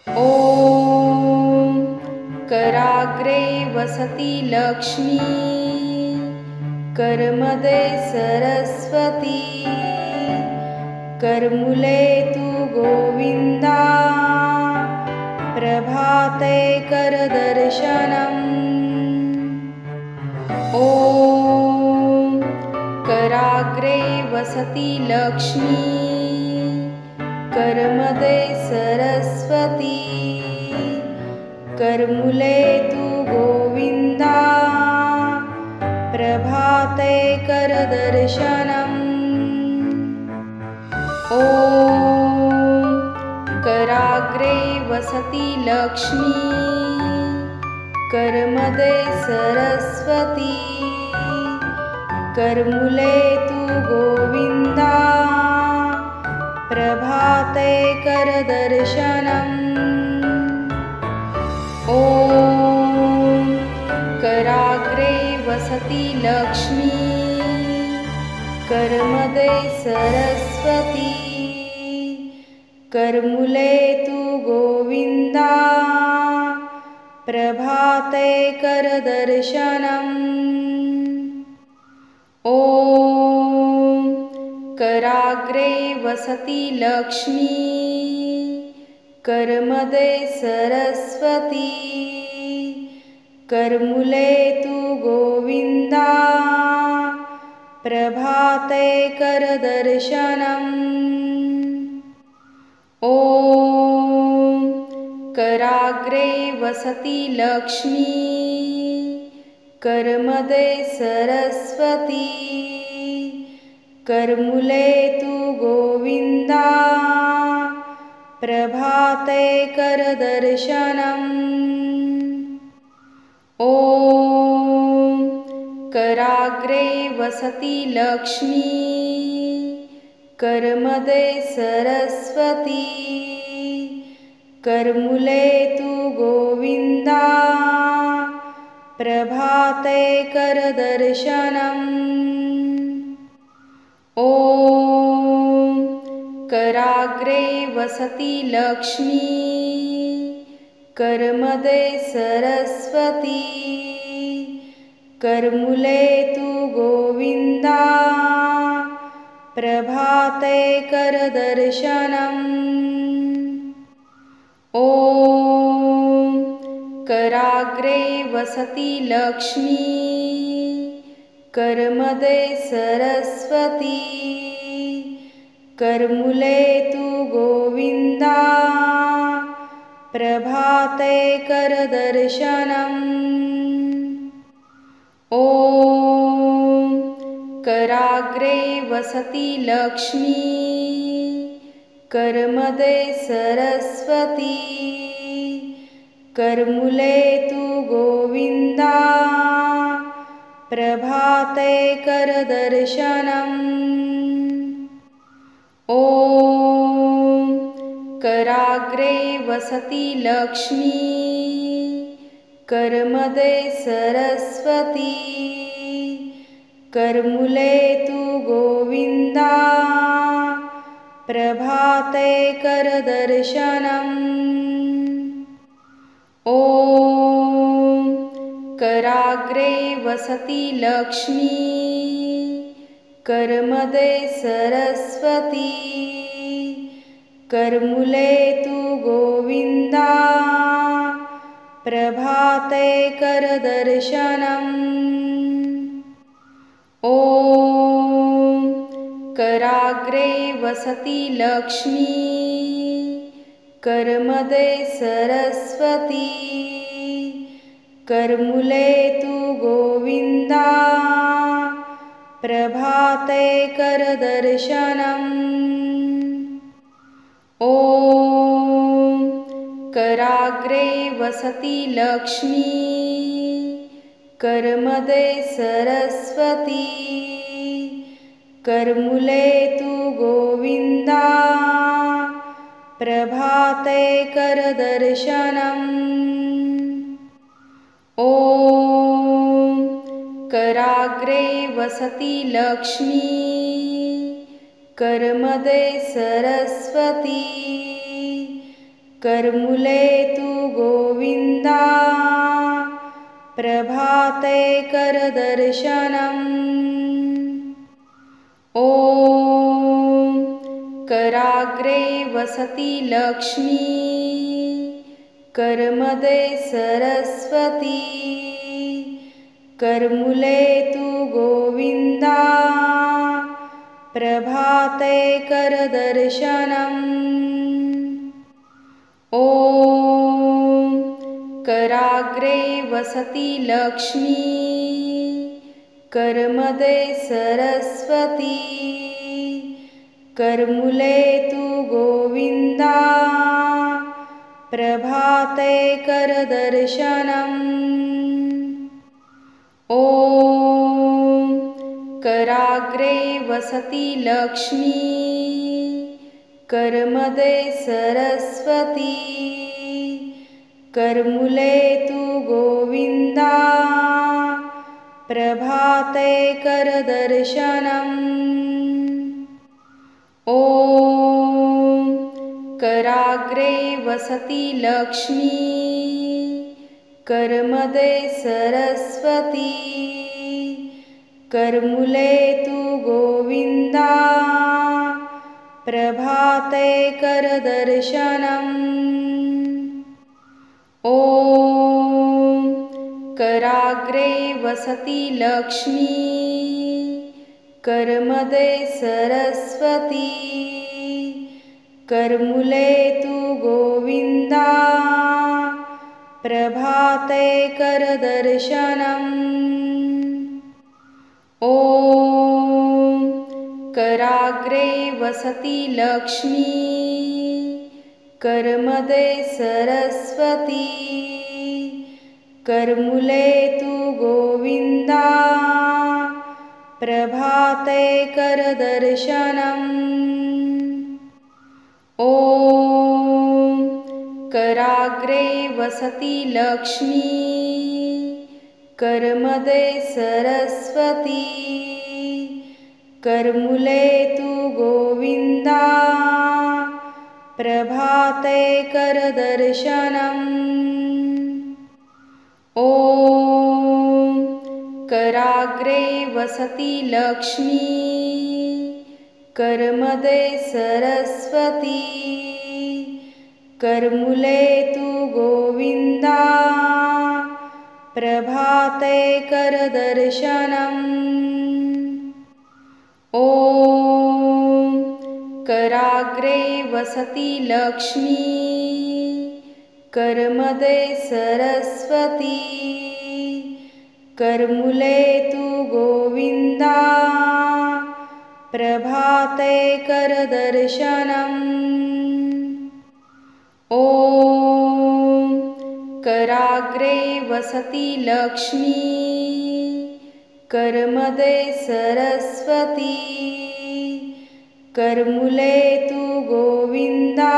ॐ कराग्रे वसति लक्ष्मी करमदे सरस्वती करमुले तु गोविन्दा प्रभाते करदर्शनम्। ॐ कराग्रे वसति लक्ष्मी करमदे सरस्वती करमुले तु गोविन्दा प्रभाते करदर्शनम्। ॐ कराग्रे वसति लक्ष्मी करमदे सरस्वती करमुले तु गोविन्दा प्रभाते करदर्शनम्। ॐ कराग्रे वसति लक्ष्मी करमदे सरस्वती करमुले तु गोविन्दा प्रभाते करदर्शनम्। ॐ कराग्रे वसति लक्ष्मी करमदे सरस्वती करमुले तु गोविन्दा प्रभाते करदर्शनम्। ॐ कराग्रे वसति लक्ष्मी करमदे सरस्वती करमुले तु गोविन्दा प्रभाते करदर्शनम्। ॐ कराग्रे वसति लक्ष्मी करमदे सरस्वती करमुले तु गोविन्दा प्रभाते करदर्शनम्। ॐ कराग्रे वसति लक्ष्मी करमदे सरस्वती करमुले तु गोविन्दा प्रभाते करदर्शनम्। ॐ कराग्रे वसति लक्ष्मी करमदे सरस्वती करमुले तु गोविन्दा प्रभाते करदर्शनम्। ॐ कराग्रे वसति लक्ष्मी करमदे सरस्वती करमुले तु गोविन्दा प्रभाते करदर्शनम्। ॐ कराग्रे वसति लक्ष्मी करमदे सरस्वती करमुले तु गोविन्दा प्रभाते करदर्शनम्। ॐ कराग्रे वसति लक्ष्मी करमदे सरस्वती करमुले तु गोविन्दा प्रभाते करदर्शनम्। ॐ कराग्रे वसति लक्ष्मी करमदे सरस्वती करमुले तु गोविन्दा प्रभाते करदर्शनम्। ॐ कराग्रे वसति लक्ष्मी करमदे सरस्वती करमुले तु गोविन्दा प्रभाते करदर्शनम्। ॐ कराग्रे वसति लक्ष्मी करमदे सरस्वती कर्मुले तु गोविन्दा प्रभाते करदर्शनम् ॐ कराग्रे वसति लक्ष्मी करमदे सरस्वती कर्मुले तु गोविन्दा प्रभाते करदर्शनम् ॐ कराग्रे वसति लक्ष्मी करमदे सरस्वती कर्मुले तु गोविन्दा प्रभाते करदर्शनम् ॐ कराग्रे वसति लक्ष्मी करमदे सरस्वती कर्मुले तु गोविन्दा प्रभाते करदर्शनम् ॐ कराग्रे वसति लक्ष्मी करमदे सरस्वती कर्मुले तु गोविन्दा प्रभाते करदर्शनम् ॐ कराग्रे वसति लक्ष्मी करमदे सरस्वती कर्मुले तु गोविन्दा प्रभाते करदर्शनम् ॐ कराग्रे वसति लक्ष्मी करमदे सरस्वती कर्मुले तु गोविन्दा प्रभाते करदर्शनम् ॐ कराग्रे वसति लक्ष्मी करमदे सरस्वती कर्मुले तु गोविन्दा प्रभाते करदर्शनम् ॐ कराग्रे वसति लक्ष्मी करमदे सरस्वती कर्मुले तु गोविन्दा प्रभाते करदर्शनम् ॐ कराग्रे वसति लक्ष्मी करमदे सरस्वती कर्मुले तु गोविन्दा प्रभाते करदर्शनम् ॐ कराग्रे वसति लक्ष्मी करमदे सरस्वती कर्मुले तु गोविन्दा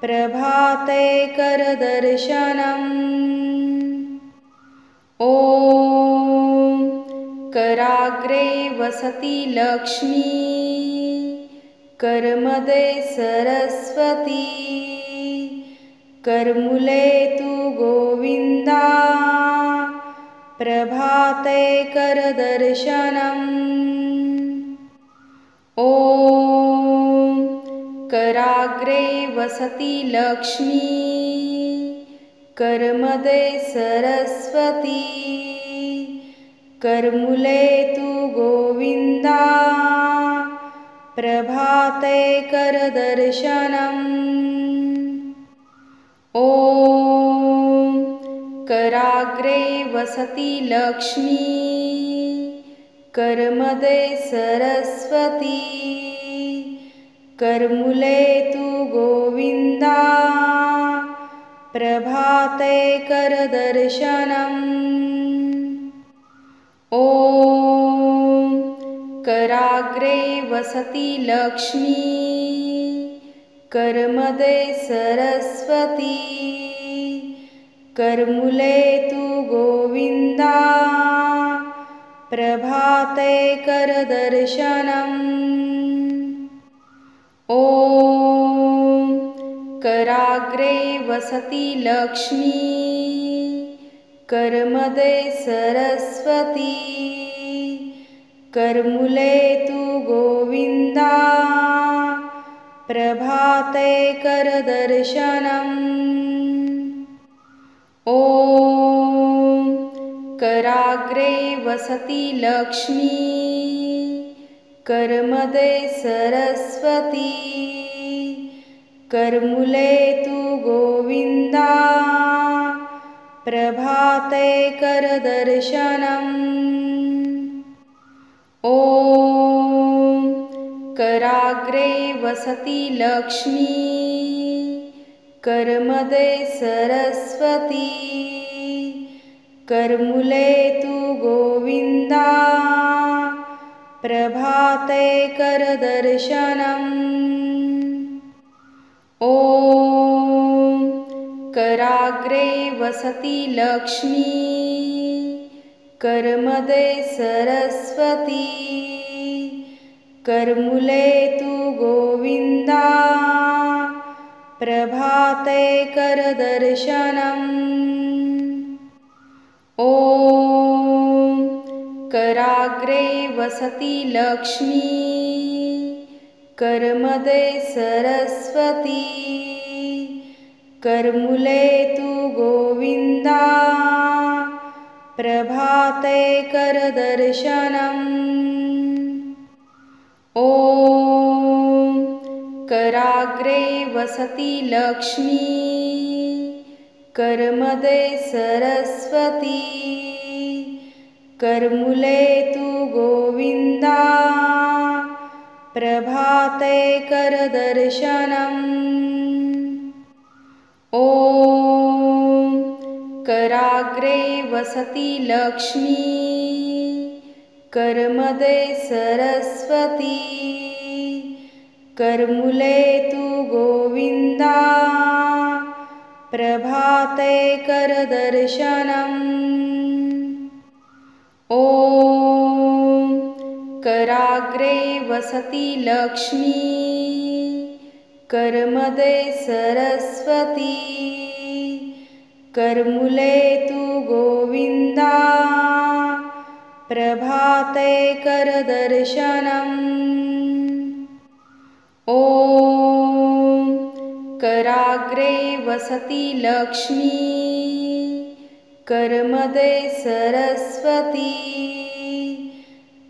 प्रभाते करदर्शनम् ॐ कराग्रे वसति लक्ष्मी करमदे सरस्वती कर्मुले तु गोविन्दा प्रभाते करदर्शनम् ॐ कराग्रे वसति लक्ष्मी करमदे सरस्वती कर्मुले तु गोविन्दा प्रभाते करदर्शनम् ॐ कराग्रे वसति लक्ष्मी करमदे सरस्वती कर्मुले तु गोविन्दा प्रभाते करदर्शनम् ॐ कराग्रे वसति लक्ष्मी करमदे सरस्वती कर्मुले तु गोविन्दा प्रभाते करदर्शनम् ॐ कराग्रे वसति लक्ष्मी करमदे सरस्वती करमुले तु गोविन्दा प्रभाते करदर्शनम् ॐ कराग्रे वसति लक्ष्मी करमदे सरस्वती करमुले तु गोविन्दा प्रभाते करदर्शनम् ॐ कराग्रे वसति लक्ष्मी करमदे सरस्वती करमुले तु गोविन्दा प्रभाते करदर्शनम् ॐ कराग्रे वसति लक्ष्मी करमदे सरस्वती करमुले तु गोविन्दा प्रभाते करदर्शनम् ॐ कराग्रे वसति लक्ष्मी करमदे सरस्वती करमुले तु गोविन्दा प्रभाते करदर्शनम् ॐ कराग्रे वसति लक्ष्मी करमदे सरस्वती करमुले तु गोविन्दा प्रभाते करदर्शनम् ॐ कराग्रे वसति लक्ष्मी करमदे सरस्वती करमुले तु गोविन्दा प्रभाते करदर्शनम् ॐ कराग्रे वसति लक्ष्मी करमदे सरस्वती करमुले तु गोविन्दा प्रभाते करदर्शनम् ॐ कराग्रे वसति लक्ष्मी करमदे सरस्वती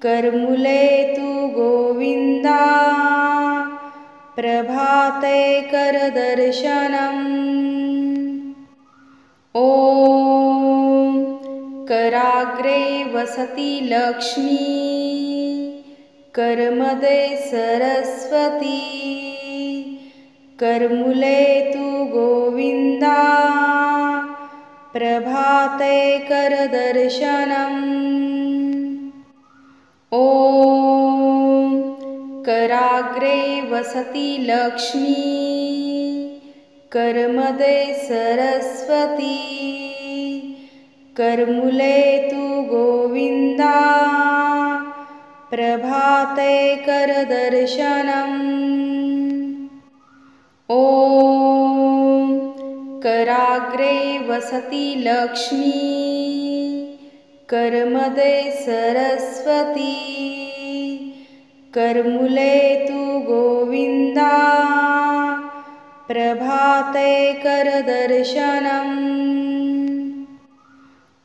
करमुले तु गोविन्दा प्रभाते करदर्शनम् ॐ कराग्रे वसति लक्ष्मी करमदे सरस्वती करमुले तु गोविन्दा प्रभाते करदर्शनम् ॐ कराग्रे वसति लक्ष्मी करमदे सरस्वती करमुले तु गोविन्दा प्रभाते करदर्शनम् ॐ कराग्रे वसति लक्ष्मी करमदे सरस्वती करमुले तु गोविन्दा प्रभाते करदर्शनम्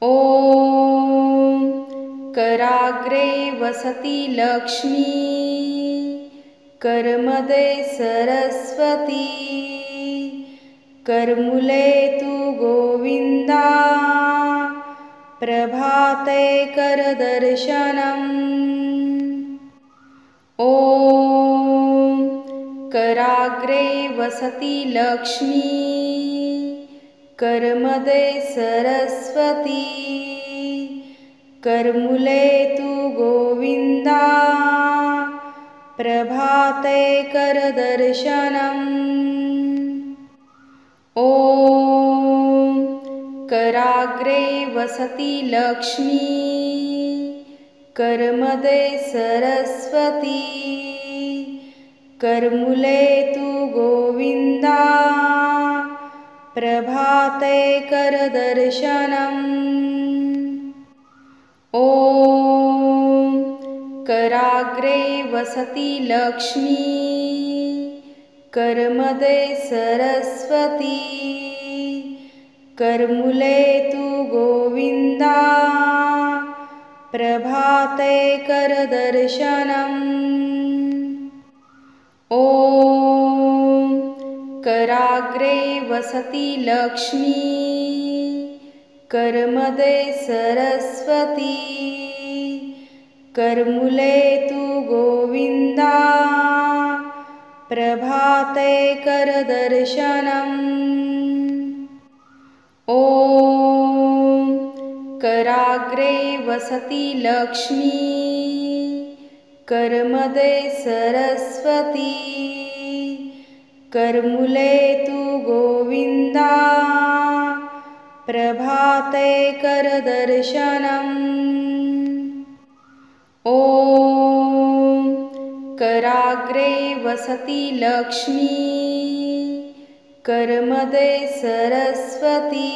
ॐ कराग्रे वसति लक्ष्मी करमदे सरस्वती करमुले तु गोविन्दा प्रभाते करदर्शनम् ॐ कराग्रे वसति लक्ष्मी करमदे सरस्वती करमुले तु गोविन्दा प्रभाते करदर्शनम् ॐ कराग्रे वसति लक्ष्मी करमदे सरस्वती करमुले तु गोविन्दा प्रभाते करदर्शनम्। ॐ कराग्रे वसति लक्ष्मी करमध्ये सरस्वती करमुले तु गोविन्दा प्रभाते करदर्शनम्। ॐ कराग्रे वसति लक्ष्मी करमध्ये सरस्वती करमुले तु गोविन्दा प्रभाते करदर्शनम्। ॐ कराग्रे वसति लक्ष्मी करमध्ये सरस्वती करमुले तु गोविन्दा प्रभाते करदर्शनम्। ॐ कराग्रे वसति लक्ष्मी करमध्ये सरस्वती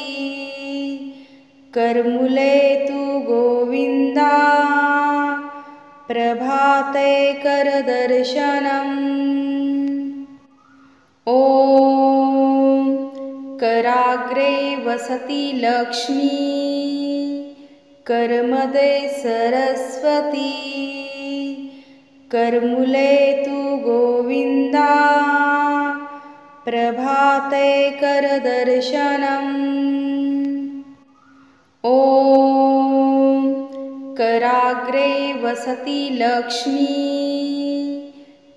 करमुले तु गोविन्दा प्रभाते करदर्शनम्। ॐ कराग्रे वसति लक्ष्मी करमध्ये सरस्वती करमुले तु गोविन्दा प्रभाते करदर्शनम्। ॐ कराग्रे वसति लक्ष्मी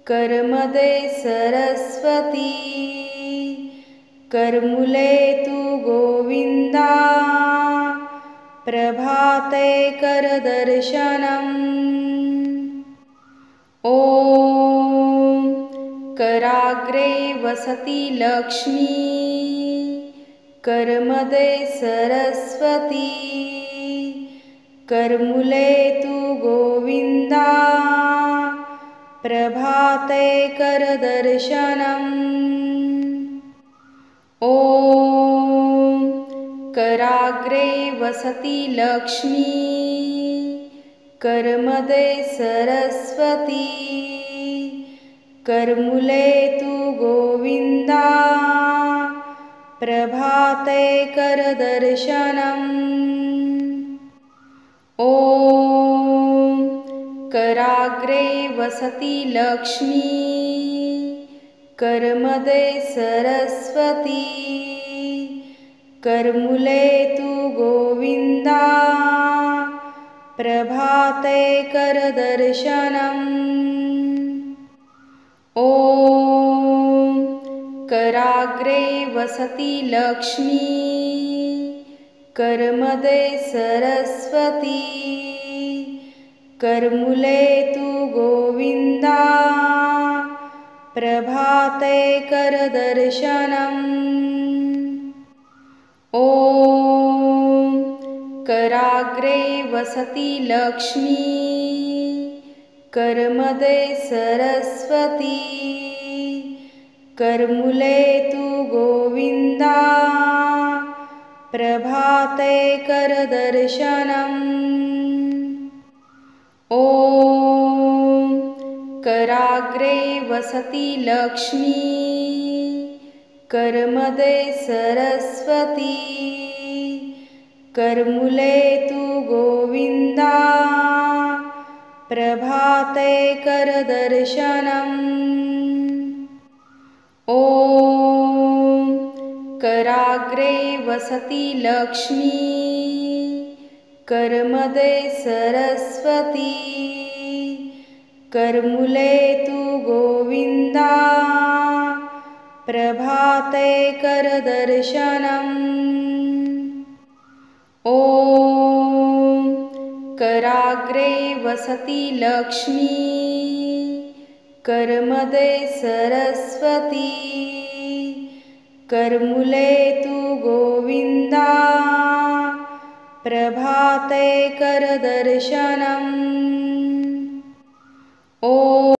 करमध्ये सरस्वती करमुले तु गोविन्दा प्रभाते करदर्शनम्। ॐ कराग्रे वसति लक्ष्मी करमध्ये सरस्वती करमुले तु गोविन्दा प्रभाते करदर्शनम्। ॐ कराग्रे वसति लक्ष्मी करमध्ये सरस्वती करमुले तु गोविन्दा प्रभाते करदर्शनम्। ॐ कराग्रे वसति लक्ष्मी करमध्ये सरस्वती करमुले तु गोविन्दा प्रभाते करदर्शनम्। ॐ कराग्रे वसति लक्ष्मी करमध्ये सरस्वती करमुले तु गोविन्दा प्रभाते करदर्शनम्। ॐ कराग्रे वसति लक्ष्मी करमध्ये सरस्वती करमुले तु गोविन्दा प्रभाते करदर्शनम्। ॐ कराग्रे वसति लक्ष्मी करमध्ये सरस्वती करमुले तु गोविन्दा प्रभाते करदर्शनम्। ॐ कराग्रे वसति लक्ष्मी करमध्ये सरस्वती करमुले तु गोविन्दा प्रभाते करदर्शनम्। ॐ कराग्रे वसति लक्ष्मी करमध्ये सरस्वती करमुले तु गोविन्दा प्रभाते करदर्शनम्। ॐ